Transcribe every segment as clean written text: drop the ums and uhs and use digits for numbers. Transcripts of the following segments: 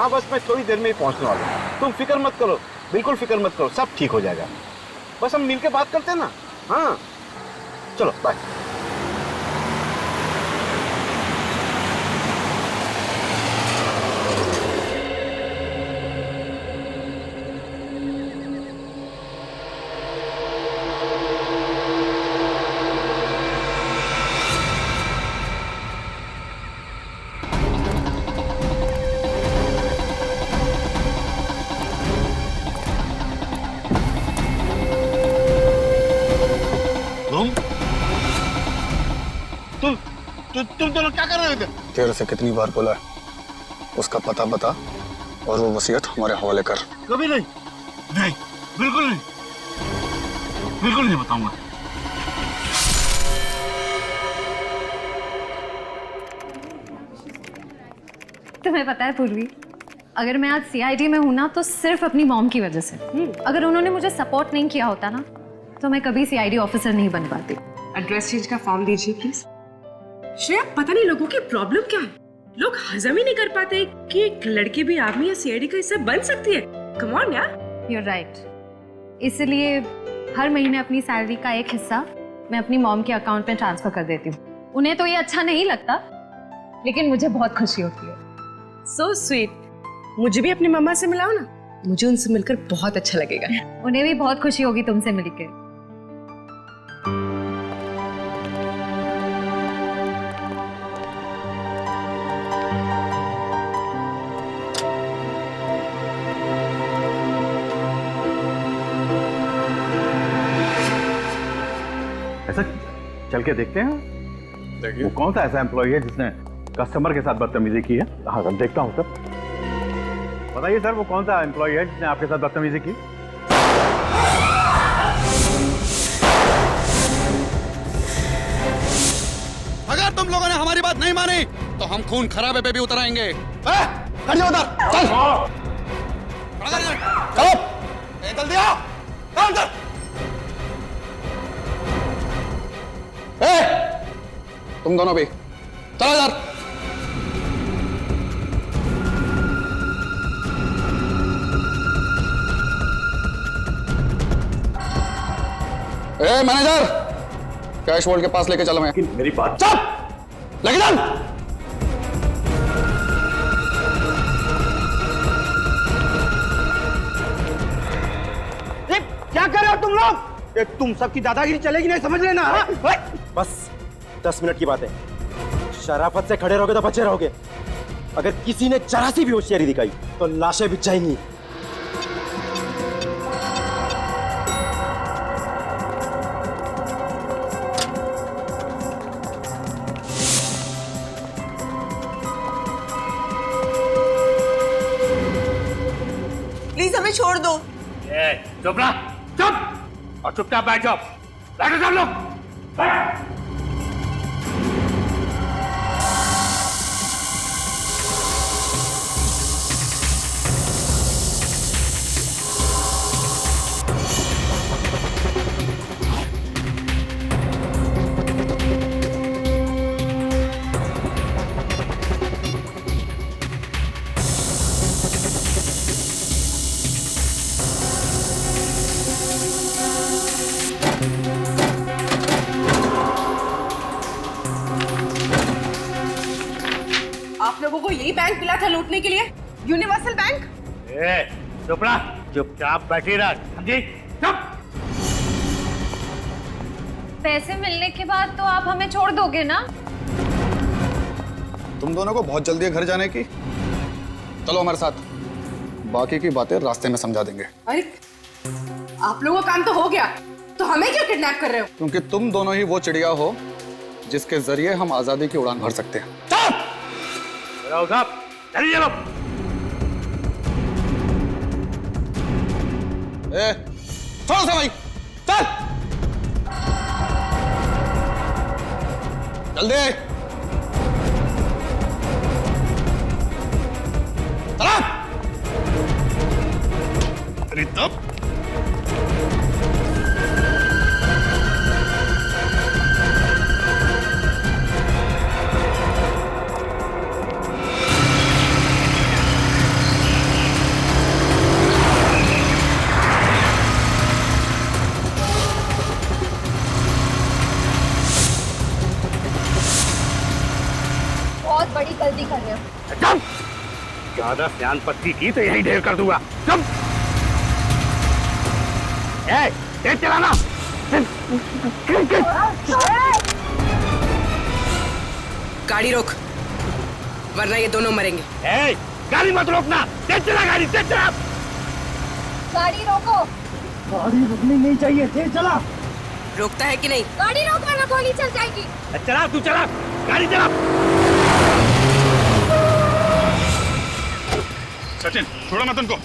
हाँ बस मैं थोड़ी देर में ही पहुंचने वाला हूँ, तुम फिक्र मत करो, बिल्कुल फिक्र मत करो, सब ठीक हो जाएगा। बस हम मिलके बात करते हैं ना। हाँ चलो बाय। तुम दोनों क्या कर रहे थे? तेरे से कितनी बार बोला है, उसका पता बता और वो वसीयत हमारे हवाले कर। कभी नहीं, नहीं, बिल्कुल नहीं, बिल्कुल नहीं बताऊंगा। तुम्हें पता है पूर्वी, अगर मैं आज सीआईडी में हूं ना तो सिर्फ अपनी मॉम की वजह से। अगर उन्होंने मुझे सपोर्ट नहीं किया होता ना तो मैं कभी सीआईडी ऑफिसर नहीं बन पाती। एड्रेस चेंज का फॉर्म दीजिए प्लीज। श्रेया, पता नहीं लोगों की प्रॉब्लम क्या है, लोग हजम ही नहीं कर पाते कि एक लड़की भी आर्मी या सीआईडी का हिस्सा बन सकती है। कम ऑन यार। You're right. इसलिए हर महीने अपनी सैलरी का एक हिस्सा मैं अपनी मॉम के अकाउंट में ट्रांसफर कर देती हूँ। उन्हें तो ये अच्छा नहीं लगता, लेकिन मुझे बहुत खुशी होती है। So sweet. मुझे भी अपनी मम्मा से मिलाओ ना, मुझे उनसे मिलकर बहुत अच्छा लगेगा। उन्हें भी बहुत खुशी होगी तुमसे मिलकर। ऐसा चल के देखते हैं, देखिए वो कौन सा ऐसा एम्प्लॉय है जिसने कस्टमर के साथ बदतमीजी की है। हाँ सर, देखता हूँ सर। बताइए सर, वो कौन सा एम्प्लॉय है जिसने आपके साथ बदतमीजी की? अगर तुम लोगों ने हमारी बात नहीं मानी तो हम खून खराबे पे भी उतर आएंगे। खड़े हो उधर, चल चलो, जल्दी आओ, अंदर। तुम दोनों भी चलो इधर। मैनेजर, कैश वॉल्ट के पास लेके चलो। मैं मेरी बात चल, लेके चल। क्या कर रहे हो तुम लोग? तुम सबकी दादागिरी चलेगी नहीं, समझ लेना। बस 10 मिनट की बात है, शराफत से खड़े रहोगे तो बचे रहोगे। अगर किसी ने जरा सी भी होशियारी दिखाई तो लाशें बिछ जाएंगी। प्लीज हमें छोड़ दो। चुप रहा, चुप, और चुपचाप बैठ जाओ। बैठो सब लोग, बैठ। आप लोगों को यही बैंक मिला था लूटने के लिए, यूनिवर्सल बैंक। चुप रहा, चुपचाप बैठी रह, समझी? चुप। पैसे मिलने के बाद तो आप हमें छोड़ दोगे ना? तुम दोनों को बहुत जल्दी है घर जाने की, चलो हमारे साथ, बाकी की बातें रास्ते में समझा देंगे। अरे आप लोगों का काम तो हो गया, तो हमें क्यों किडनैप कर रहे हो? क्योंकि तुम दोनों ही वो चिड़िया हो जिसके जरिए हम आजादी की उड़ान भर सकते हैं। साहब, चलिए चलो। छोड़ो से भाई, चल जल्दी चला। अरे तब ज्यादा सियान पत्ती की तो यही ढेर कर दूंगा। चुप! तेज चलाना। गाड़ी रोक, वरना ये दोनों मरेंगे। गाड़ी मत रोकना, तेज चला गाड़ी, तेज चला। गाड़ी रोको। गाड़ी रुकनी नहीं चाहिए, तेज चला। रोकता है कि नहीं? गाड़ी रोक वरना गोली चल जाएगी। चला, तू चला, गाड़ी चला। सचिन छोड़ो मत उनको।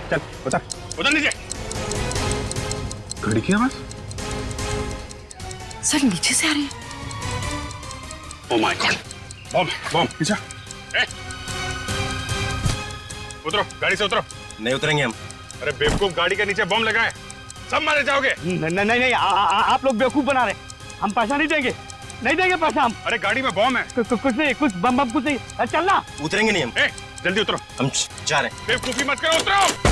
चल उतर। उधर नीचे। गाड़ी की आवाज? सर नीचे से आ रही है। ओह माय गॉड, बम बम पीछे। उतरो, गाड़ी से उतरो। नहीं उतरेंगे हम। अरे बेवकूफ, गाड़ी के नीचे बम लगा है, सब मारे जाओगे। नहीं, आप लोग बेवकूफ बना रहे। हम पैसा नहीं देंगे, नहीं देंगे पैसा हम। अरे गाड़ी में बम है। कुछ नहीं, कुछ बम कुछ नहीं। चलना। उतरेंगे नहीं हम। जल्दी उतरो। हम जा रहे हैं। बेवकूफी मत करो, उतरो।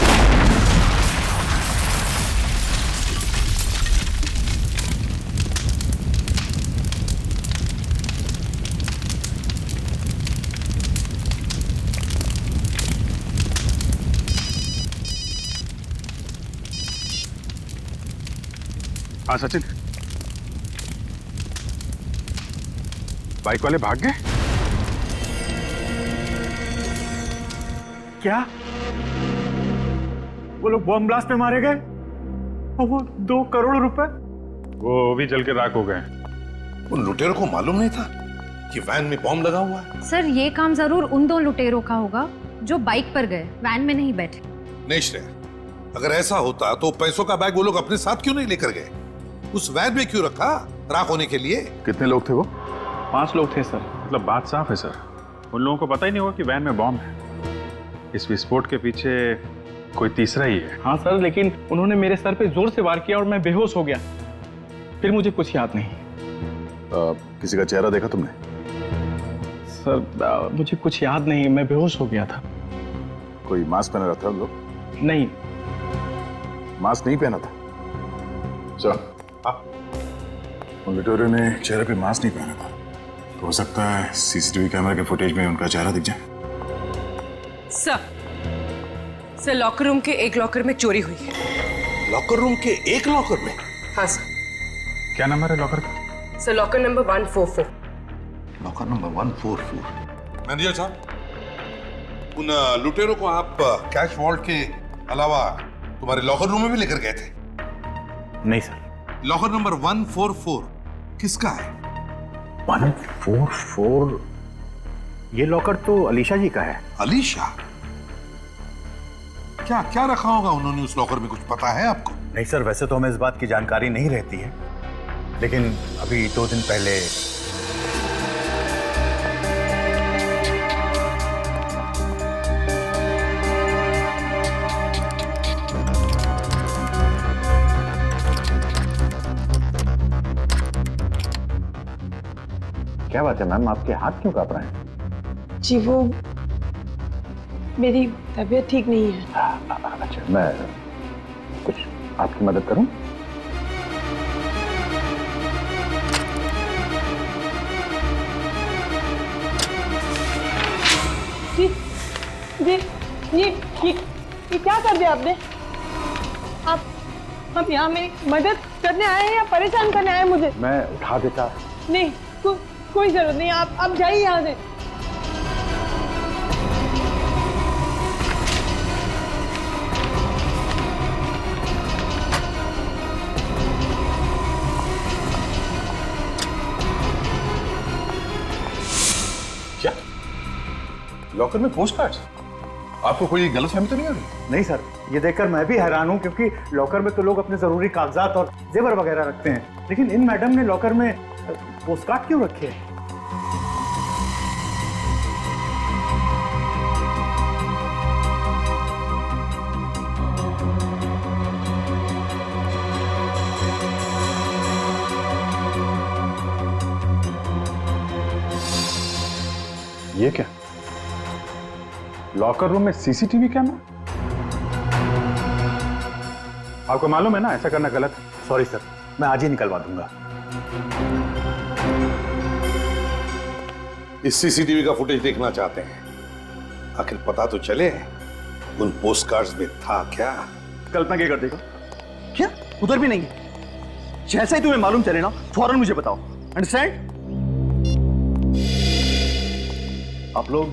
हाँ सचिन, बाइक वाले भाग गए क्या? वो लोग बम ब्लास्ट में मारे गए और वो 2 करोड़ रुपए? वो भी जल के राख हो गए। उन लुटेरों को मालूम नहीं था कि वैन में बॉम्ब लगा हुआ है। सर ये काम जरूर उन 2 लुटेरों का होगा जो बाइक पर गए, वैन में नहीं बैठे। नहीं श्रेया, अगर ऐसा होता तो पैसों का बैग वो लोग अपने साथ क्यों नहीं लेकर गए? उस वैन में क्यों रखा? राख होने के लिए? कितने लोग थे वो? 5 लोग थे सर। मतलब बात साफ है सर, उन लोगों को पता ही नहीं होगा कि वैन में बॉम्ब है। इस विस्फोट के पीछे कोई तीसरा ही है। हाँ सर, लेकिन उन्होंने मेरे सर पे जोर से वार किया और मैं बेहोश हो गया। फिर मुझे कुछ याद नहीं। किसी का चेहरा देखा तुमने? सर मुझे कुछ याद नहीं, मैं बेहोश हो गया था। कोई मास्क पहना रहता है लोग? नहीं। मास्क नहीं पहना था? चलो, उन लुटेरों ने चेहरे पे मास्क नहीं पहना था, तो हो सकता है सीसीटीवी कैमरा के फुटेज में उनका चेहरा दिख जाए। सर लॉकर रूम के एक लॉकर में चोरी हुई है। लॉकर रूम के एक लॉकर में? हाँ सर। क्या नंबर है लॉकर का? Sir locker number 144। Locker number 144। Manager साहब, उन लुटेरों को आप कैश वॉल्ट के अलावा तुम्हारे लॉकर रूम में भी लेकर गए थे? नहीं सर। लॉकर नंबर 144 किसका है? 144? ये लॉकर तो अलीशा जी का है। अलीशा? क्या क्या रखा होगा उन्होंने उस लॉकर में, कुछ पता है आपको? नहीं सर, वैसे तो हमें इस बात की जानकारी नहीं रहती है, लेकिन अभी 2 दिन पहले क्या बात है मैम, आपके हाथ क्यों कांप रहे हैं? जी वो मेरी तबीयत ठीक नहीं है। अच्छा, मैं कुछ आपकी मदद करूं? जी जी ये क्या कर दिया आपने? आप यहाँ मेरी मदद करने आए हैं या परेशान करने आए हैं मुझे? मैं उठा देता। नहीं, कोई जरूरत नहीं, आप जाइए यहाँ से। क्या लॉकर में पोस्ट कार्ड? आपको कोई गलतफहमी तो नहीं हो रही? नहीं सर, ये देखकर मैं भी हैरान हूँ, क्योंकि लॉकर में तो लोग अपने जरूरी कागजात और जेवर वगैरह रखते हैं, लेकिन इन मैडम ने लॉकर में पोस्ट कार्ड क्यों रखे हैं? ये क्या? लॉकर रूम में सीसीटीवी कैमरा? आपको मालूम है ना ऐसा करना गलत है। सॉरी सर, मैं आज ही निकलवा दूंगा। इस सीसीटीवी का फुटेज देखना चाहते हैं। आखिर पता तो चले उन पोस्ट कार्ड्स में था क्या। कल्पना क्या कर देगा? क्या उधर भी नहीं है? जैसा ही तुम्हें मालूम चले ना फौरन मुझे बताओ, अंडरस्टैंड? आप लोग?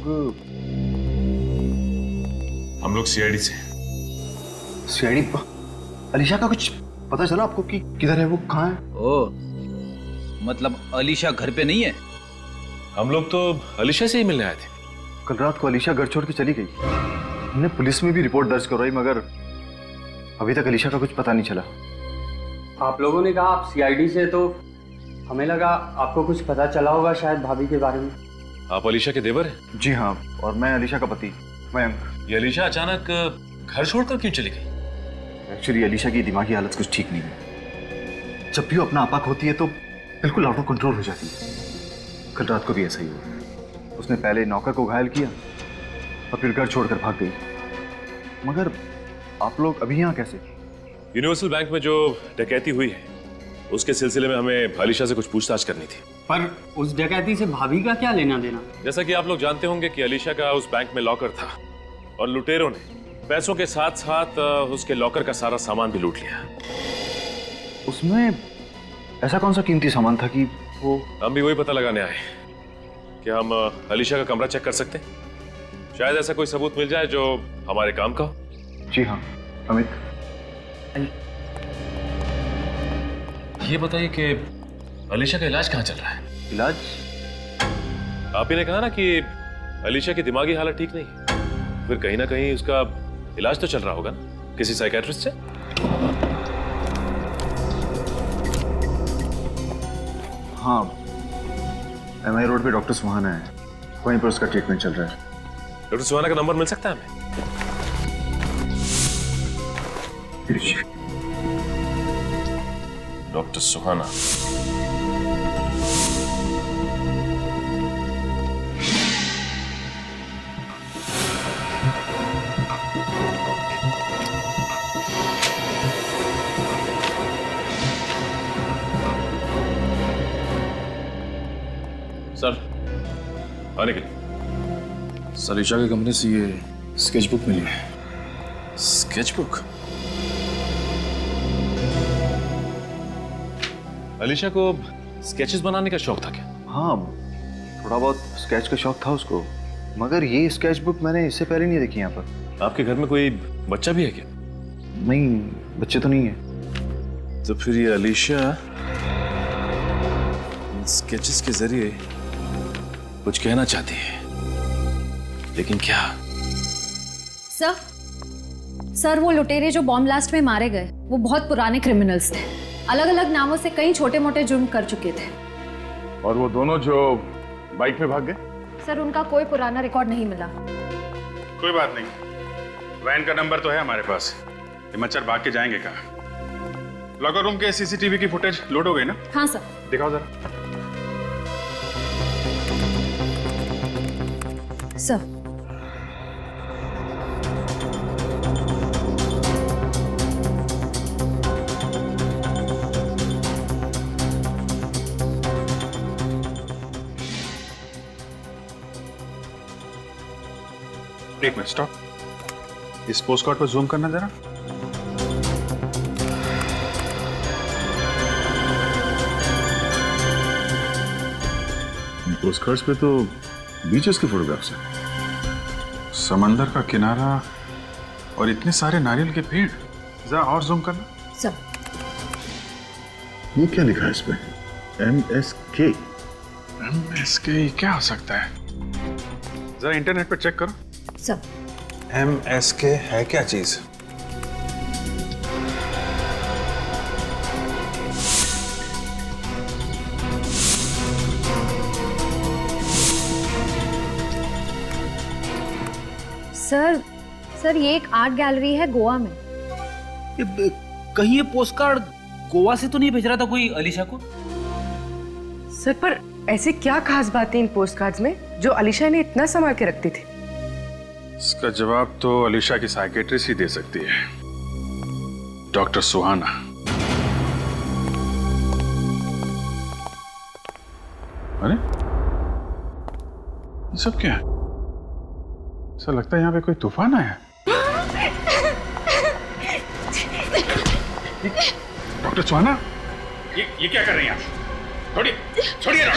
हम लोग सीआईडी से। सीआईडी? अलीशा का कुछ पता चला आपको कि किधर है वो, कहाँ है? ओ, मतलब अलीशा घर पे नहीं है? हम लोग तो अलीशा से ही मिलने आए थे। कल रात को अलीशा घर छोड़ के चली गई। हमने पुलिस में भी रिपोर्ट दर्ज करवाई मगर अभी तक अलीशा का कुछ पता नहीं चला। आप लोगों ने कहा आप सीआईडी से, तो हमें लगा आपको कुछ पता चला होगा शायद भाभी के बारे में। आप अलीशा के देवर हैं? जी हाँ, और मैं अलीशा का पति मयंक। ये अलीशा अचानक घर छोड़कर क्यों चली गई? एक्चुअली अलीशा की दिमागी हालत कुछ ठीक नहीं है। जब भी वो अपना आपा होती है तो बिल्कुल आउट ऑफ कंट्रोल हो जाती है। कल रात को भी ऐसा ही हुआ। उसने पहले नौकर को घायल किया और फिर घर छोड़कर भाग गई। मगर आप लोग अभी यहाँ कैसे? यूनिवर्सल बैंक में जो डकैती हुई है उसके सिलसिले में हमें अलीशा से कुछ पूछताछ करनी थी। पर उस डकैती से भाभी का क्या लेना देना? जैसा कि आप लोग जानते होंगे कि अलीशा का उस बैंक में लॉकर था और लुटेरों ने पैसों के साथ साथ उसके लॉकर का सारा सामान भी लूट लिया। उसमें ऐसा कौन सा कीमती सामान था कि वो? हम भी वही पता लगाने आए कि हम अलीशा का कमरा चेक कर सकते हैं। शायद ऐसा कोई सबूत मिल जाए जो हमारे काम का हो। जी हाँ अमित। ये बताइए कि अलीशा का इलाज कहाँ चल रहा है? इलाज? आप ही ने कहा ना कि अलीशा की दिमागी हालत ठीक नहीं है, फिर कहीं ना कहीं उसका इलाज तो चल रहा होगा ना किसी साइकियाट्रिस्ट से? हाँ, एमआई रोड पे डॉक्टर सुहाना है, वहीं पर उसका ट्रीटमेंट चल रहा है। डॉक्टर सुहाना का नंबर मिल सकता है हमें? डॉक्टर सुहाना। सर आने के लिए। अलीशा के कमरे से ये स्केचबुक मिली है। स्केचबुक? अलीशा को स्केचेस बनाने का शौक था क्या? हाँ, थोड़ा बहुत स्केच का शौक था उसको, मगर ये स्केचबुक मैंने इससे पहले नहीं देखी यहाँ पर। आपके घर में कोई बच्चा भी है क्या? नहीं, बच्चे तो नहीं है। तो फिर ये अलीशा स्केचेस के जरिए कुछ कहना चाहती है, लेकिन क्या? सर वो लुटेरे जो बॉम्ब ब्लास्ट में मारे गए वो बहुत पुराने क्रिमिनल्स थे। अलग अलग नामों से कई छोटे मोटे जुर्म कर चुके थे। और वो दोनों जो बाइक में भाग गए? सर उनका कोई पुराना रिकॉर्ड नहीं मिला। कोई बात नहीं, वैन का नंबर तो है हमारे पास। ये मच्छर भाग के जाएंगे कहाँ? लॉकर रूम के सीसीटीवी की फुटेज लोड हो गई ना? हाँ सर। दिखाओ जरा। सर एक मिनट स्टॉप। इस पोस्ट कार्ड पर जूम करना जरा। पोस्ट कार्ड्स पे तो बीचेस के फोटोग्राफ्स हैं। समंदर का किनारा और इतने सारे नारियल के पेड़। जरा और जूम करना। सर ये क्या लिखा है इस पे? MSK। MSK क्या हो सकता है? जरा इंटरनेट पर चेक करो। सर MSK है क्या चीज? सर ये एक आर्ट गैलरी है गोवा में। कहीं ये पोस्ट कार्ड गोवा से तो नहीं भेज रहा था कोई अलीशा को? सर पर ऐसी क्या खास बातें इन पोस्ट कार्ड्स में जो अलीशा ने इतना संभाल के रखती थी? इसका जवाब तो अलीशा की साइकियाट्रिस्ट ही दे सकती है, डॉक्टर सुहाना। अरे ये सब क्या है? ऐसा लगता है यहाँ पे कोई तूफान आया है। डॉक्टर सुहाना, ये क्या कर रही हैं आप? छोड़िए ना।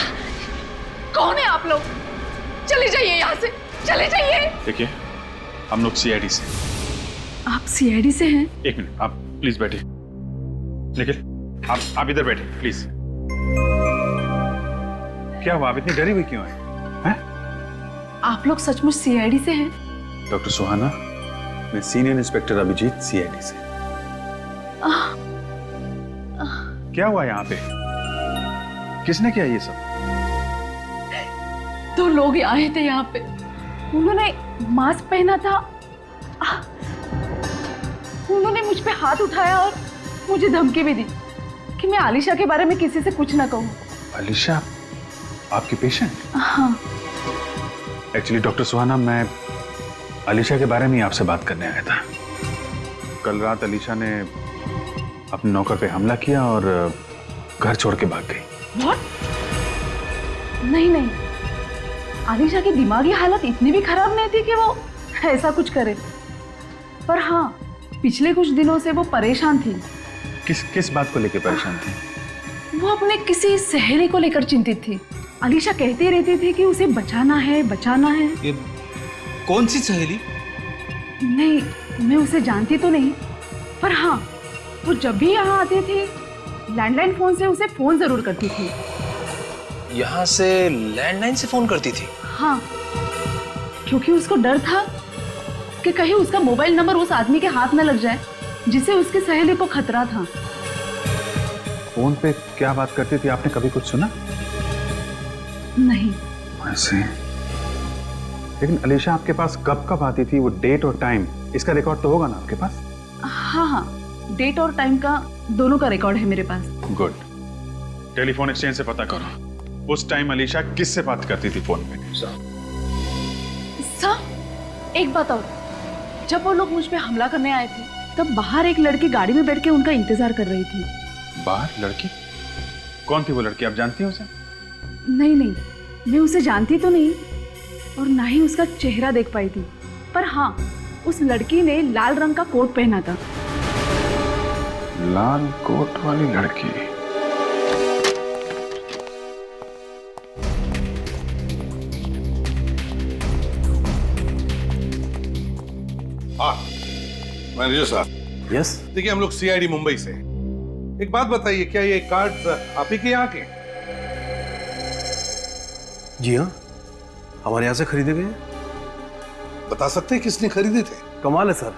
कौन है आप लोग? चले जाइए यहाँ से, चले जाइए। देखिए, हम लोग सीआईडी से। आप सीआईडी से हैं? एक मिनट, आप प्लीज बैठिए। निखिल, आप इधर बैठिए प्लीज। क्या हुआ, आप इतनी डरी हुई क्यों है? आप लोग सचमुच सीआईडी से हैं? डॉक्टर सुहाना, मैं सीनियर इंस्पेक्टर अभिजीत, सीआईडी से। क्या हुआ यहाँ पे? किसने किया ये सब? दो लोग आए थे यहाँ पे, उन्होंने मास्क पहना था, उन्होंने मुझ पे हाथ उठाया और मुझे धमकी भी दी कि मैं आलिशा के बारे में किसी से कुछ ना कहूँ। आलिशा, आपकी पेशेंट? हाँ। एक्चुअली डॉक्टर सुहाना, मैं आलिशा के बारे में आपसे बात करने आया था। कल रात आलिशा ने अपने नौकर पे हमला किया और घर छोड़ के भाग गई। What? नहीं, आलिशा की दिमागी हालत इतनी भी खराब नहीं थी कि वो ऐसा कुछ करे। पर हाँ, पिछले कुछ दिनों से वो परेशान थी। किस बात को लेकर परेशान थी? वो अपने किसी सहेली को लेकर चिंतित थी। आलिशा कहती रहती थी कि उसे बचाना है। ये कौन सी सहेली? नहीं, मैं उसे जानती तो नहीं, पर हाँ, वो जब भी यहाँ आती थी लैंडलाइन फोन से उसे फोन जरूर करती थी। यहाँ से लैंडलाइन से फोन करती थी? हाँ, क्योंकि उसको डर था कि कहीं उसका मोबाइल नंबर उस आदमी के हाथ न लग जाए जिसे उसकी सहेली को खतरा था। फोन पे क्या बात करती थी, आपने कभी कुछ सुना? नहीं। ऐसे? लेकिन अलीशा आपके पास कब आती थी, वो डेट और टाइम, इसका रिकॉर्ड तो होगा ना आपके पास? हाँ, डेट और टाइम का दोनों का रिकॉर्ड है मेरे पास। गुड। टेलीफोन एक्सचेंज से पता करो उस टाइम अलीशा किससे बात करती थी फोन पे। सर, एक बात और, जब वो लोग मुझ पे हमला करने आए थे तब बाहर एक लड़की गाड़ी में बैठ के उनका इंतजार कर रही थी। बाहर लड़की? कौन थी वो लड़की, आप जानती हैं उसे? नहीं, मैं उसे जानती तो नहीं और ना ही उसका चेहरा देख पाई थी, पर हाँ, उस लड़की ने लाल रंग का कोट पहना था। लाल कोट वाली लड़की? हाँ, मैनेजर साहब। यस। देखिए, हम लोग सीआईडी मुंबई से। एक बात बताइए, क्या ये कार्ड आप ही के यहाँ के? जी हाँ, हमारे यहाँ से खरीदे गए। बता सकते हैं किसने खरीदे थे? कमाल है सर,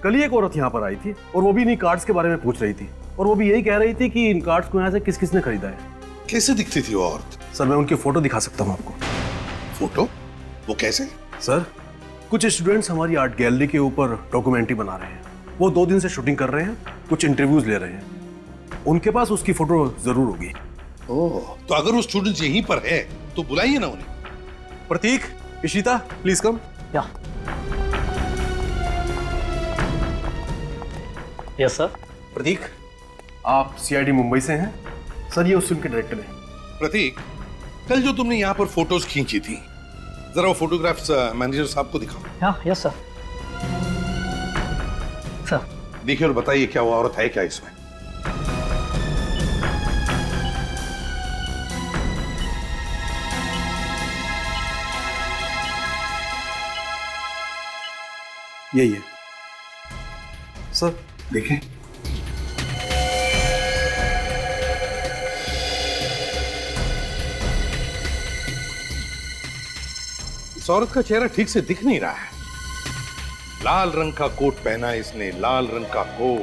कल ही एक औरत यहाँ पर आई थी और वो भी इन्हीं कार्ड्स के बारे में पूछ रही थी और वो भी यही कह रही थी कि इन कार्ड्स को यहाँ से किस किसने खरीदा है। कैसे दिखती थी वो औरत? सर, मैं उनकी फोटो दिखा सकता हूँ आपको। फोटो? वो कैसे? सर, कुछ स्टूडेंट्स हमारी आर्ट गैलरी के ऊपर डॉक्यूमेंट्री बना रहे हैं। वो 2 दिन से शूटिंग कर रहे हैं, कुछ इंटरव्यूज ले रहे हैं। उनके पास उसकी फोटो जरूर होगी। ओह, तो अगर वो स्टूडेंट्स यहीं पर है तो बुलाइए ना उन्हें। Pratik, Ishita, please come. Yes sir. Pratik, आप सीआईडी मुंबई से हैं? सर, ये उस फिल्म के डायरेक्टर हैं। प्रतीक, कल जो तुमने यहाँ पर फोटोज खींची थी, जरा वो फोटोग्राफ्स मैनेजर साहब को दिखाओ। हाँ, यस सर। सर, देखिए और बताइए, क्या वो औरत है क्या इसमें? यही है सर, देखें। इस औरत का चेहरा ठीक से दिख नहीं रहा है। लाल रंग का कोट पहना है इसने, लाल रंग का कोट।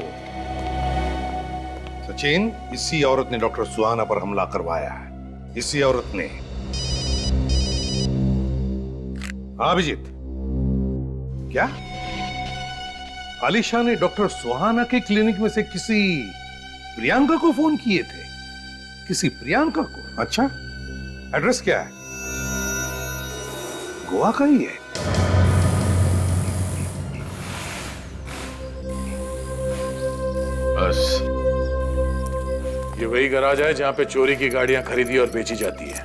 सचिन, इसी औरत ने डॉक्टर सुहाना पर हमला करवाया है। इसी औरत ने। हाँ अभिजीत, क्या आलिशा ने डॉक्टर सुहाना के क्लिनिक में से किसी प्रियंका को फोन किए थे? किसी प्रियंका को? अच्छा, एड्रेस क्या है? गोवा का ही है। बस ये वही गराज है जहां पे चोरी की गाड़ियां खरीदी और बेची जाती है।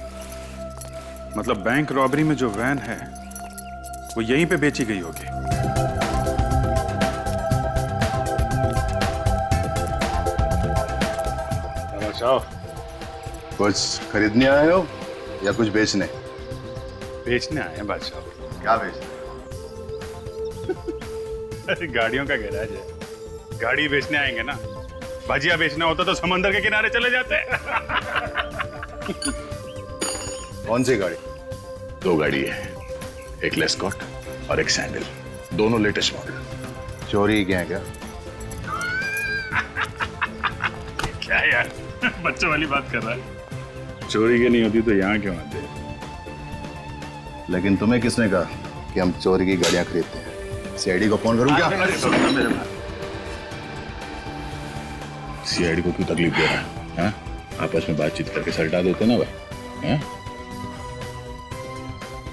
मतलब बैंक रॉबरी में जो वैन है वो यहीं पे बेची गई होगी। अच्छा, कुछ खरीदने आए हो या कुछ बेचने? बेचने आए हैं बादशाह। क्या बेचने? अरे गाड़ियों का गैराज है, गाड़ी बेचने आएंगे ना। भजिया बेचना होता तो समंदर के किनारे चले जाते। कौन सी गाड़ी? 2 गाड़ी है, एक लेस्कॉट और एक सैंडल, दोनों लेटेस्ट मॉडल। चोरी क्या है क्या? क्या यार, बच्चों वाली बात कर रहा है। चोरी की नहीं होती तो यहाँ क्यों आते? लेकिन तुम्हें किसने कहा कि हम चोरी की गाड़ियां खरीदते हैं? सीआईडी को फोन करूं क्या? सीआईडी को क्यों तकलीफ दे रहा है? हाँ? आपस में बातचीत करके सल्टा देते ना भाई। हाँ?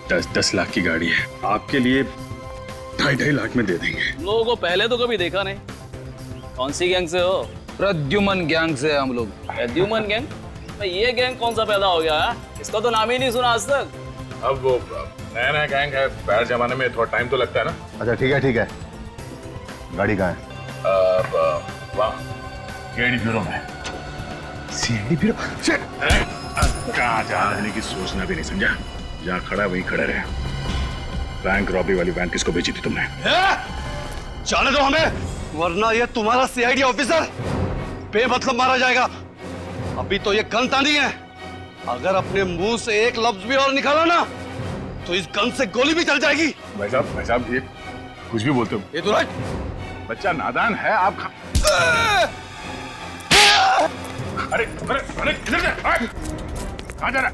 10 लाख की गाड़ी है, आपके लिए 2.5 लाख में दे देंगे। लोगों को पहले तो कभी देखा नहीं। कौन सी गैंग से हो? प्रद्युमन गैंग से हम लोग। प्रद्युमन गैंग? भाई ये गैंग कौन सा पैदा हो गया है? इसका तो नाम ही नहीं सुना आज तक। अब वो नया गैंग है, पहले जमाने में थोड़ा टाइम तो लगता है ना। अच्छा ठीक है, गाड़ी कहाँ है? वाह, सीआईडी ब्यूरो में। CID bureau? कहाँ जाने की सोचना भी नहीं, समझा? जहाँ खड़ा वहीं खड़े रहे। बैंक रॉबरी वाली वैन किसको बेची थी तुमने? जाने दो हमें, वरना ये तुम्हारा सीआईडी ऑफिसर बेमतलब मारा जाएगा। अभी तो ये गन तानी है, अगर अपने मुंह से एक लफ्ज भी और निकाला ना तो इस गन से गोली भी चल जाएगी। भाई साहब ये कुछ भी बोलते हो। ये तो राइट, बच्चा नादान है आप। अरे किधर जा? कहाँ जा रहा?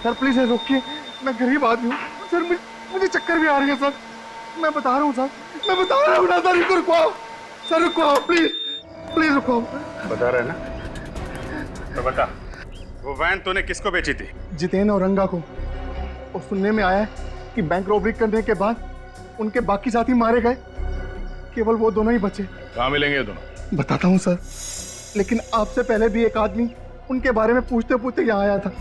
सर प्लीज रोकिए, मैं गरीब आदमी हूँ सर, मुझे चक्कर भी आ रही है सर। मैं बता रहा हूँ सर, मैं बता रहा हूँ ना सर, रुकवाओ सर, रुकवाओ प्लीज रुकवाओ। बता रहा है ना? तो बता, वो वैन तूने किसको बेची थी? जितेन और रंगा को। और सुनने में आया है कि बैंक रॉबरी करने के बाद उनके बाकी साथी मारे गए, केवल वो दोनों ही बचे। कहाँ मिलेंगे ये दोनों? बताता हूँ सर, लेकिन आपसे पहले भी एक आदमी उनके बारे में पूछते पूछते यहाँ आया था।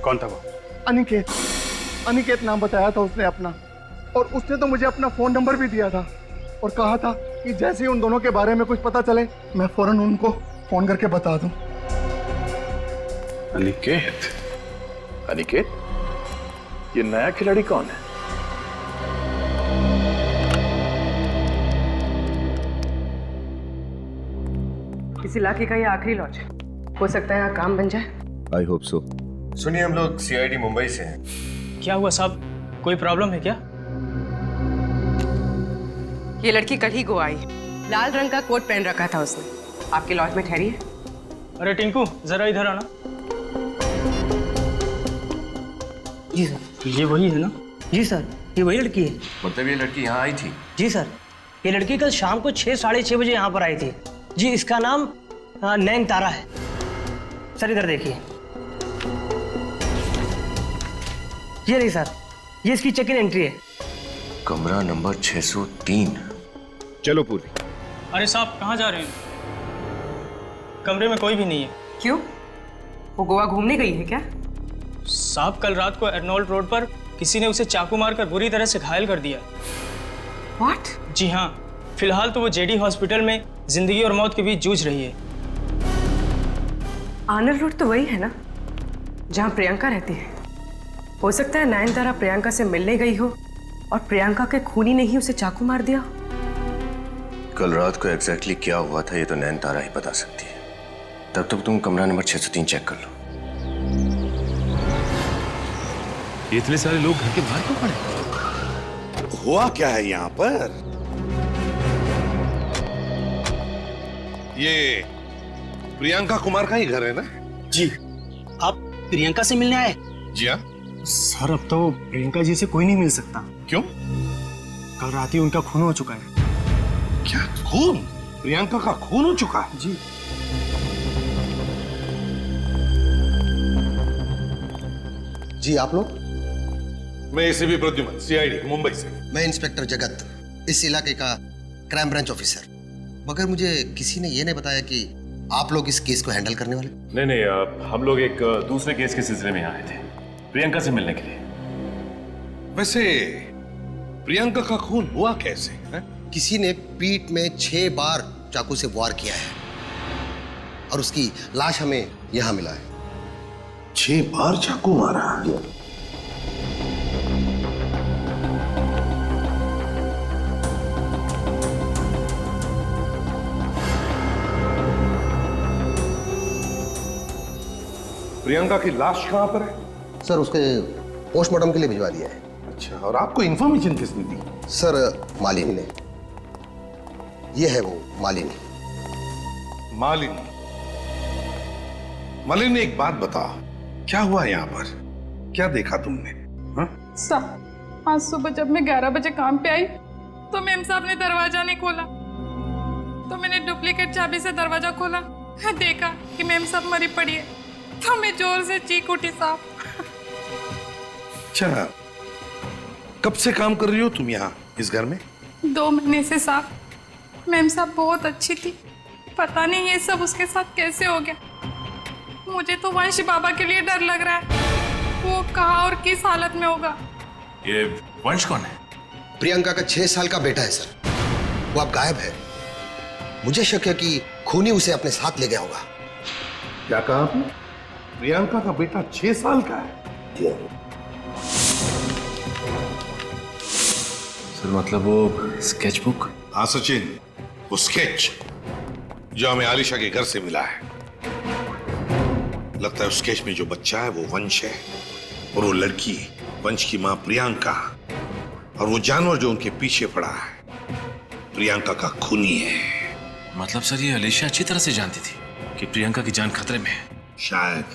कौन था वो? अनिकेत नाम बताया था उसने अपना, और उसने तो मुझे अपना फोन नंबर भी दिया था और कहा था कि जैसे ही उन दोनों के बारे में कुछ पता चले मैं फौरन उनको फोन करके बता दूं। अनिकेत, ये नया खिलाड़ी कौन है? इस इलाके का ये आखिरी लॉज है, हो सकता है यहाँ काम बन जाए। I hope so. सुनिए, हम लोग सीआईडी मुंबई से हैं। क्या हुआ साहब, कोई प्रॉब्लम है क्या? ये लड़की कल ही गोवा आई, लाल रंग का कोट पहन रखा था उसने। आपके लॉज में ठहरी है। अरे टिंकू जरा इधर आना। जी सर, ये वही है ना? जी सर, ये वही लड़की है। मतलब ये लड़की यहाँ आई थी? जी सर, ये लड़की कल शाम को 6 साढ़े 6 बजे यहाँ पर आई थी। जी, इसका नाम नैन तारा है। सर इधर देखिए, ये नहीं सर, ये इसकी चेक इन एंट्री है। कमरा नंबर 603। चलो पूरी। अरे साहब कहाँ जा रहे हैं? कमरे में कोई भी नहीं है। क्यों, वो गोवा घूमने गई है क्या? साहब कल रात को एर्नोल्ड रोड पर किसी ने उसे चाकू मारकर बुरी तरह से घायल कर दिया। What? जी हाँ, फिलहाल तो वो जेडी हॉस्पिटल में जिंदगी और मौत के बीच जूझ रही है। आनर रोड तो वही है ना जहाँ प्रियंका रहती है। हो सकता है नयनतारा प्रियंका से मिलने गई हो और प्रियंका के खूनी ने ही उसे चाकू मार दिया। कल रात को एग्जैक्टली क्या हुआ था ये तो नैनतारा ही बता सकती है। तब तक तुम कमरा नंबर 603 चेक कर लो। इतने सारे लोग घर के बाहर क्यों खड़े? हुआ क्या है यहाँ पर? ये प्रियंका कुमार का ही घर है ना? जी, आप प्रियंका से मिलने आए? जी हाँ सर, अब तो प्रियंका जी से कोई नहीं मिल सकता। क्यों? कल रात ही उनका खून हो चुका है। क्या खून? प्रियंका का खून हो चुका है? जी। जी आप लोग? मैं एसीपी प्रद्युमन, सीआईडी मुंबई से। मैं इंस्पेक्टर जगत, इस इलाके का क्राइम ब्रांच ऑफिसर। मगर मुझे किसी ने ये नहीं बताया कि आप लोग इस केस को हैंडल करने वाले। नहीं, हम लोग एक दूसरे केस के सिलसिले में आए थे, प्रियंका से मिलने के लिए। वैसे प्रियंका का खून हुआ कैसे है? किसी ने पीठ में 6 बार चाकू से वार किया है और उसकी लाश हमें यहां मिला है। 6 बार चाकू मारा? प्रियंका की लाश कहां पर है? सर उसके पोस्टमार्टम के लिए भिजवा दिया है। अच्छा, और आपको इंफॉर्मेशन किसने दी? सर मालिनी ने। ये है वो मालिनी। मालिनी एक बात बता, क्या हुआ यहाँ पर? क्या देखा तुमने? साहब, आज सुबह जब मैं 11 बजे काम पे आई तो मेम साहब ने दरवाजा नहीं खोला, तो मैंने डुप्लीकेट चाबी से दरवाजा खोला, देखा कि मेम साहब मरी पड़ी है, तो मैं जोर से चीख उठी साहब। अच्छा, कब से काम कर रही हो तुम यहाँ इस घर में? 2 महीने से साहब। मेम साहब बहुत अच्छी थी, पता नहीं ये सब उसके साथ कैसे हो गया। मुझे तो वंश बाबा के लिए डर लग रहा है, वो कहाँ और किस हालत में होगा। ये वंश कौन है? प्रियंका का 6 साल का बेटा है सर, वो अब गायब है। मुझे शक है कि खूनी उसे अपने साथ ले गया होगा। क्या कहा आपने? प्रियंका का बेटा 6 साल का है? सर मतलब वो स्केचबुक? हाँ सचिन, वो स्केच जो हमें आलिशा के घर से मिला है। लगता है उस स्केच में जो बच्चा है वो वंश है, और वो लड़की वंश की मां प्रियंका, और वो जानवर जो उनके पीछे पड़ा है प्रियंका का खूनी है। मतलब सर ये आलिशा अच्छी तरह से जानती थी कि प्रियंका की जान खतरे में है। शायद,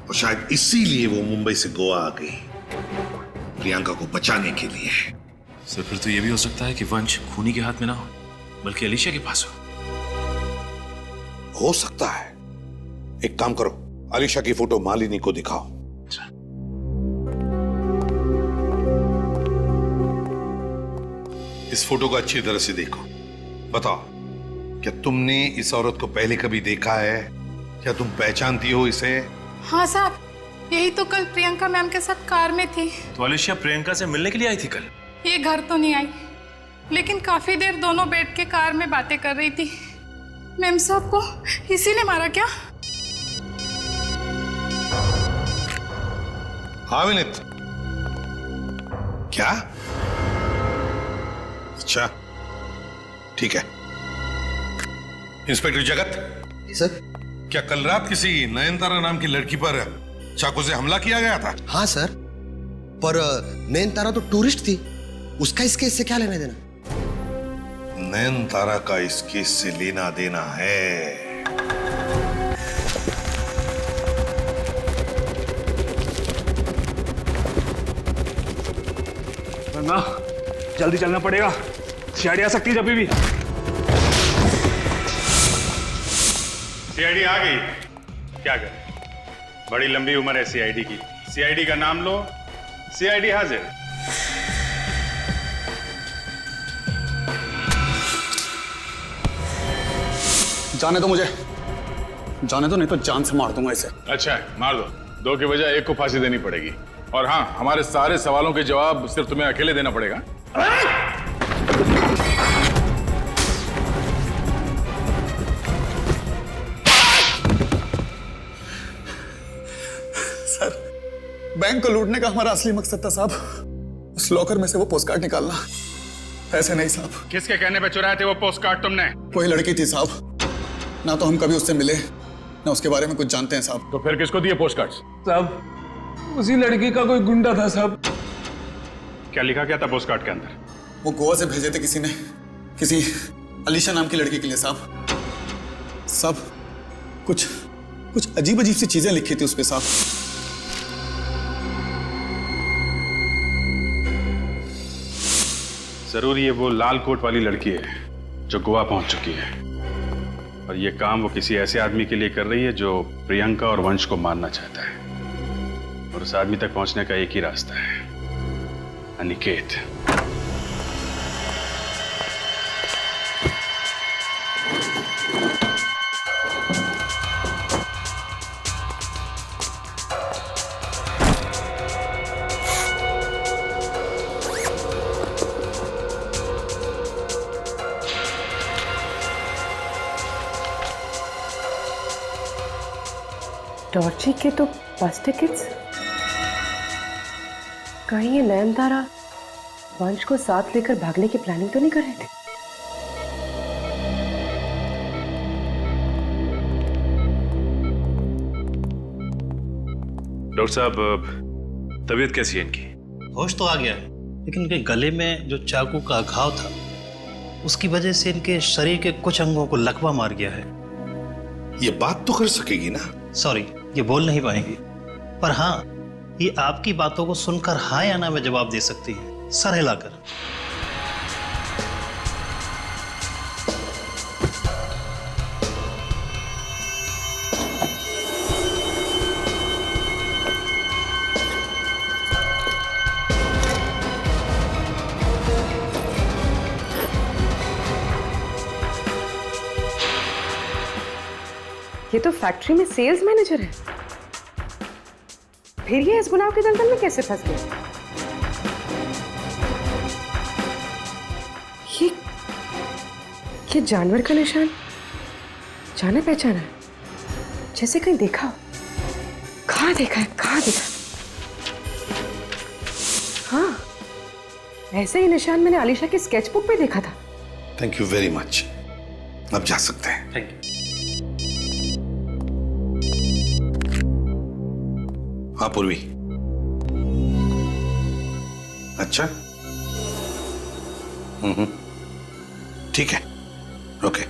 और शायद इसीलिए वो मुंबई से गोवा आ गई, प्रियंका को बचाने के लिए। सर फिर तो ये भी हो सकता है कि वंश खूनी के हाथ में ना हो, बल्कि आलिशा के पास हो सकता है। एक काम करो, आलिशा की फोटो मालिनी को दिखाओ। इस फोटो को अच्छी तरह से देखो। बताओ, क्या तुमने इस औरत को पहले कभी देखा है? क्या तुम पहचानती हो इसे? हाँ साहब, यही तो कल प्रियंका मैम के साथ कार में थी। तो आलिशा प्रियंका से मिलने के लिए आई थी कल? ये घर तो नहीं आई, लेकिन काफी देर दोनों बैठ के कार में बातें कर रही थी। मैम साहब को इसी ने मारा क्या? हाँ विनीत, क्या? अच्छा ठीक है। इंस्पेक्टर जगत। सर। क्या कल रात किसी नयनतारा नाम की लड़की पर चाकू से हमला किया गया था? हाँ सर, पर नयनतारा तो टूरिस्ट थी, उसका इस केस से क्या लेना देना? नयनतारा का इस केस से लेना देना है। ना जल्दी चलना पड़ेगा, सीआईडी आ सकती है जब भी। सीआईडी आ गई, क्या करें, बड़ी लंबी उम्र है सीआईडी की। सीआईडी का नाम लो, सीआईडी हाजिर। जाने दो मुझे, जाने दो, नहीं तो जान से मार दूंगा इसे। अच्छा है, मार दो, 2 की बजाय 1 को फांसी देनी पड़ेगी। और हाँ, हमारे सारे सवालों के जवाब सिर्फ तुम्हें अकेले देना पड़ेगा। सर, बैंक को लूटने का हमारा असली मकसद था साहब, उस लॉकर में से वो पोस्टकार्ड निकालना, पैसे नहीं साहब। किसके कहने पे चुराए थे वो पोस्टकार्ड तुमने? वही लड़की थी साहब, ना तो हम कभी उससे मिले ना उसके बारे में कुछ जानते हैं साहब। तो फिर किसको दिए पोस्टकार्ड? साहब, उसी लड़की का कोई गुंडा था साहब। क्या लिखा क्या था पोस्टकार्ड के अंदर? वो गोवा से भेजे थे किसी ने, किसी अलीशा नाम की लड़की के लिए साहब। सब कुछ अजीब सी चीजें लिखी थी उस पे साहब। जरूर ये वो लाल कोट वाली लड़की है जो गोवा पहुंच चुकी है, और ये काम वो किसी ऐसे आदमी के लिए कर रही है जो प्रियंका और वंश को मारना चाहता है। और उस आदमी तक पहुंचने का एक ही रास्ता है, अनिकेत। डॉर्ची के तो बस टिकट्स। कहीं ये नयनतारा वंश को साथ लेकर भागने की प्लानिंग तो नहीं कर रहे थे? डॉक्टर साहब, तबीयत कैसी है इनकी? होश तो आ गया है, लेकिन इनके गले में जो चाकू का घाव था उसकी वजह से इनके शरीर के कुछ अंगों को लकवा मार गया है। ये बात तो कर सकेगी ना? सॉरी, ये बोल नहीं पाएंगी, पर हाँ, ये आपकी बातों को सुनकर हाँ या ना में जवाब दे सकती है, सर हिलाकर। ये तो फैक्ट्री में सेल्स मैनेजर है, फिर ये इस गुनाह के दलदल में कैसे फंस गया? ये जानवर का निशान जाना पहचाना है, जैसे कहीं देखा हो। कहाँ देखा है, कहाँ देखा? हाँ, ऐसे ही निशान मैंने आलिशा की स्केचबुक पे देखा था। Thank you very much. अब जा सकते हैं। Thank you. हाँ पूर्वी। अच्छा, ठीक है, ओके।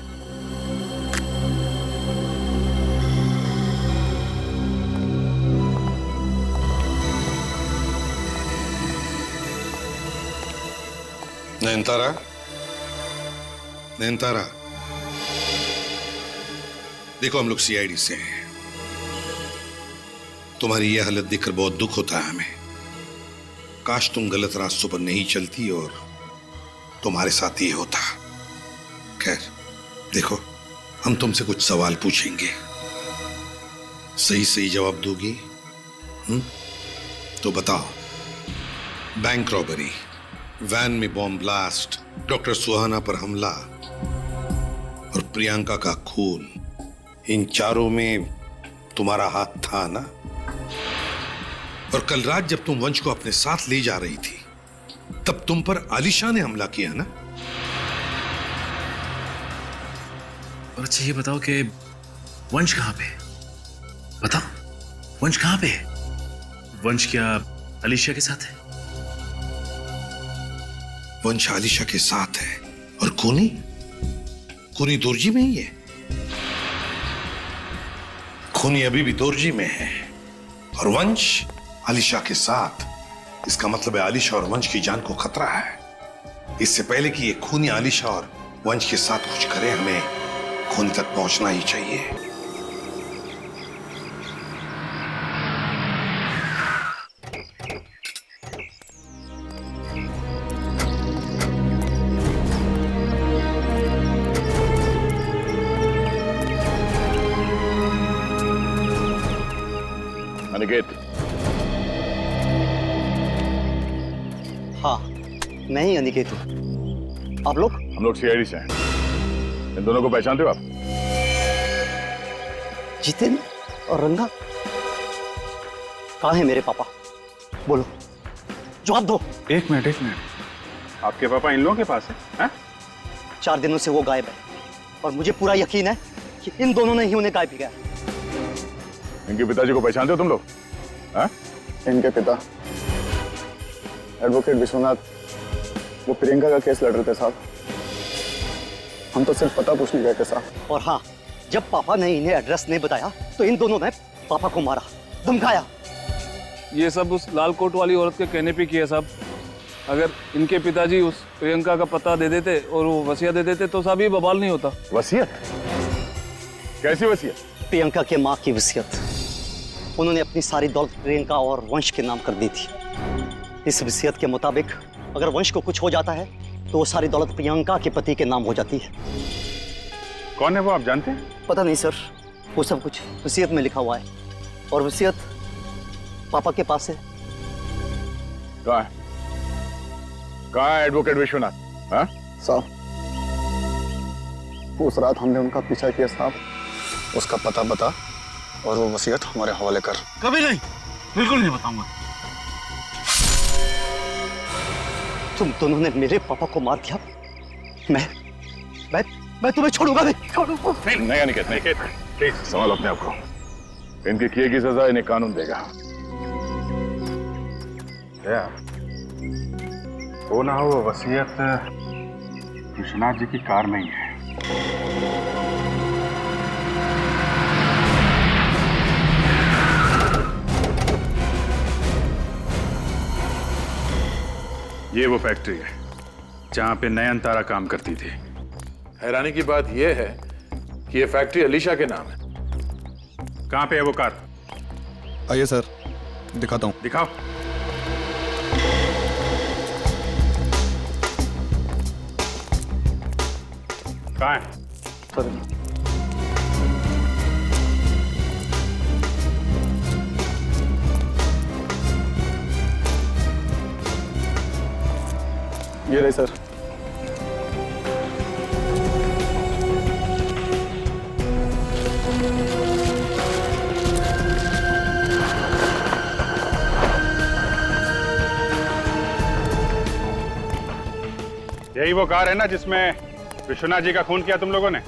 नयनतारा, नयनतारा, देखो हम लोग सीआईडी से हैं। तुम्हारी यह हालत देखकर बहुत दुख होता है हमें। काश तुम गलत रास्तों पर नहीं चलती और तुम्हारे साथ ये होता। खैर, देखो हम तुमसे कुछ सवाल पूछेंगे, सही सही जवाब दोगी? तो बताओ, बैंक रॉबरी, वैन में बॉम्ब ब्लास्ट, डॉक्टर सुहाना पर हमला और प्रियंका का खून, इन चारों में तुम्हारा हाथ था ना? और कल रात जब तुम वंश को अपने साथ ले जा रही थी, तब तुम पर आलिशा ने हमला किया ना? और अच्छा ये बताओ कि वंश कहां पे? बताओ, वंश कहां पे है? वंश क्या आलिशा के साथ है? वंश आलिशा के साथ है और खूनी? खूनी दोरजी में ही है। खूनी अभी भी दोरजी में है और वंश आलिशा के साथ। इसका मतलब है आलिशा और वंश की जान को खतरा है। इससे पहले कि ये खूनी आलिशा और वंश के साथ कुछ करे, हमें खूनी तक पहुंचना ही चाहिए। अनिकेत। हाँ, मैं ही अनिकेत हूँ। आप लोग? हम लोग सीआईडी से हैं। इन दोनों को पहचानते हो आप? जितेन और रंगा? कहाँ है मेरे पापा? बोलो, जवाब दो। एक मिनट। आपके पापा इन लोगों के पास है? 4 दिनों से वो गायब है और मुझे पूरा यकीन है कि इन दोनों ने ही उन्हें गायब किया। इनके पिताजी को पहचानते हो तुम लोग? इनके पिता एडवोकेट विश्वनाथ, वो प्रियंका का केस लड़ रहे थे साहब। हम तो सिर्फ पता पूछने गए थे साहब। और हाँ, जब पापा ने इन्हें एड्रेस नहीं बताया तो इन दोनों ने पापा को मारा, धमकाया। ये सब उस लाल कोट वाली औरत के कहने पे किया साहब। अगर इनके पिताजी उस प्रियंका का पता दे देते और वो वसीयत दे देते तो साहब ये बवाल नहीं होता। वसीयत? कैसी वसीयत? प्रियंका के माँ की वसीयत। उन्होंने अपनी सारी दौलत प्रियंका और वंश के नाम कर दी थी। इस वसीयत के मुताबिक अगर वंश को कुछ हो जाता है तो वो सारी दौलत प्रियंका के पति के नाम हो जाती है। कौन है वो, आप जानते हैं? पता नहीं सर, वो सब कुछ वसीयत में लिखा हुआ है और वसीयत पापा के पास है। कहाँ है एडवोकेट विश्वनाथ? हाँ साहब, उस रात हमने उनका पीछा किया साहब। उसका पता बता और वो वसीयत हमारे हवाले कर। कभी नहीं, बिल्कुल नहीं बताऊंगा। तुम दोनों ने मेरे पापा को मार दिया, मैं तुम्हें छोड़ूंगा नहीं। नहीं अनिकेत, नहीं, प्लीज संभालो अपने आप को। इनके किए की सजा इन्हें कानून देगा। वो ना हो वसीयत विश्वनाथ जी की कार में ही है। ये वो फैक्ट्री है जहां पे नयनतारा काम करती थी। हैरानी की बात यह है कि ये फैक्ट्री अलीशा के नाम है। कहां पे है वो कार? आइए सर, दिखाता हूं। दिखाओ। कहाँ है? ये रहे सर। यही वो कार है ना जिसमें विश्वनाथ जी का खून किया तुम लोगों ने?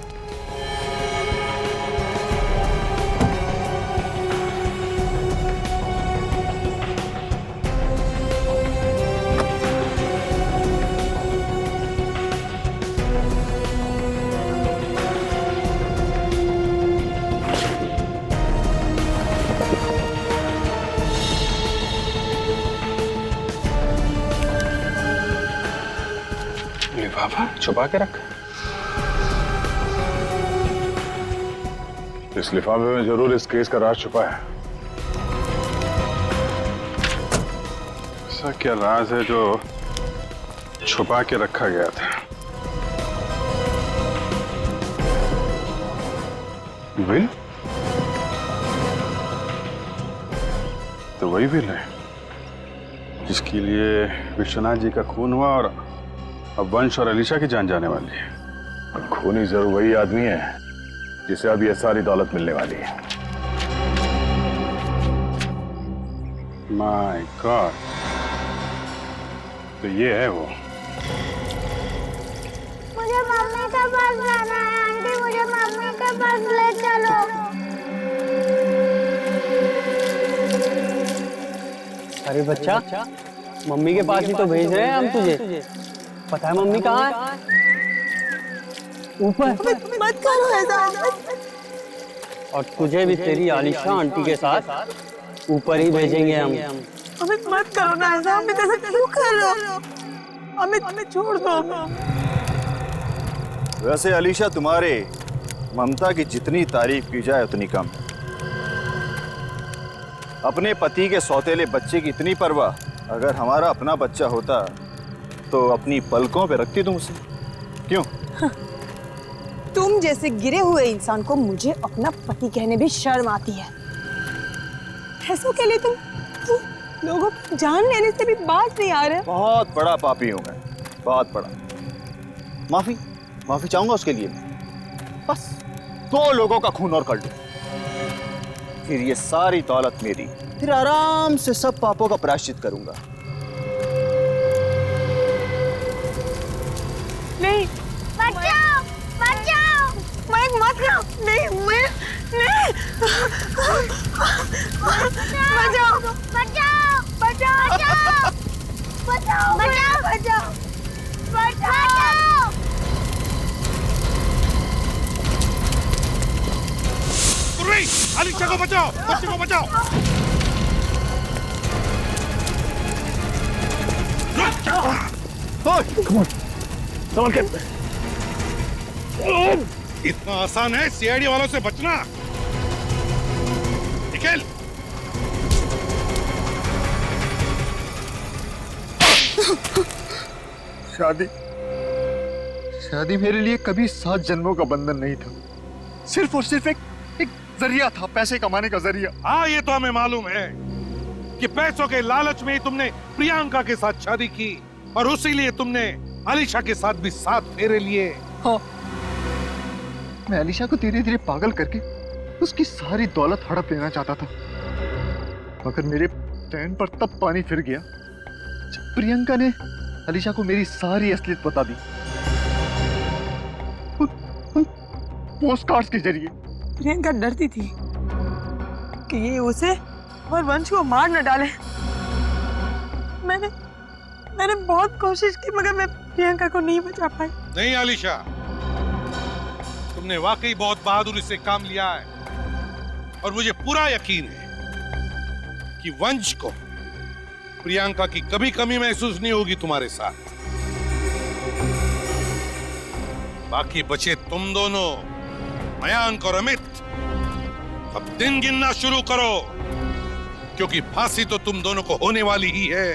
लिफाफा छुपा के रखा। इस लिफाफे में जरूर इस केस का राज छुपा है। ऐसा क्या राज है जो छुपा के रखा गया था? विल? तो वही विल है जिसके लिए विश्वनाथ जी का खून हुआ और अब वंश और अलीशा की जान जाने वाली है। खूनी जरूर वही आदमी है जिसे अब ये सारी दौलत मिलने वाली है। माय गॉड, तो ये है वो। मुझे मम्मी के पास जाना है आंटी, मुझे मम्मी के पास ले चलो। अरे बच्चा, मम्मी के पास ही तो भेज रहे हैं हम तुझे। पता है मम्मी कहाँ है? ऊपर। मत करो ऐसा। और तुझे भी तेरी आलिशा आंटी के साथ ऊपर ही भेजेंगे हम। अमित मत करो ना ऐसा, अमित ऐसा क्यों कर रहे हो? अमित छोड़ दो। वैसे अलीशा, तुम्हारे ममता की जितनी तारीफ की जाए उतनी कम है। अपने पति के सौतेले बच्चे की इतनी परवाह अगर हमारा अपना बच्चा होता तो अपनी पलकों पे रखती तुम उसे। क्यों? तुम जैसे गिरे हुए इंसान को मुझे अपना पति कहने भी शर्म आती है। ऐसों के लिए तुम लोगों की जान लेने से भी बात नहीं आ रहे। बहुत बड़ा पापी हूं मैं, बहुत बड़ा। माफी चाहूंगा उसके लिए। बस 2 लोगों का खून और कर लूं, फिर ये सारी दौलत मेरी, फिर आराम से सब पापों का प्रायश्चित करूंगा। नहीं, बचाओ, बचाओ, मैं मत लो, नहीं, मैं नहीं, बचाओ, बचाओ, बचाओ, बचाओ, बचाओ, बचाओ। अलीशा को बचाओ, बच्चे को बचाओ। संभल के। इतना आसान है सीआईडी वालों से बचना? निकल, शादी शादी मेरे लिए कभी 7 जन्मों का बंधन नहीं था, सिर्फ और सिर्फ एक जरिया था, पैसे कमाने का जरिया। हाँ, ये तो हमें मालूम है कि पैसों के लालच में ही तुमने प्रियंका के साथ शादी की और उसी लिए तुमने अलीशा के साथ भी 7 फेरे लिए। हाँ, मैं अलीशा को धीरे धीरे पागल करके उसकी सारी दौलत हड़प लेना चाहता था, मगर मेरे प्लान पर तब पानी फिर गया जब प्रियंका ने अलीशा को मेरी सारी असलियत बता दी, पोस्ट कार्ड्स के जरिए। प्रियंका डरती थी कि ये उसे और वंश को मार न डाले। मैंने बहुत कोशिश की मगर मैं प्रियंका को नहीं बचा पाई। नहीं अलीशा, तुमने वाकई बहुत बहादुरी से काम लिया है और मुझे पूरा यकीन है कि वंश को प्रियंका की कभी कमी महसूस नहीं होगी तुम्हारे साथ। बाकी बचे तुम दोनों, मयांक और अमित, अब दिन गिनना शुरू करो क्योंकि फांसी तो तुम दोनों को होने वाली ही है।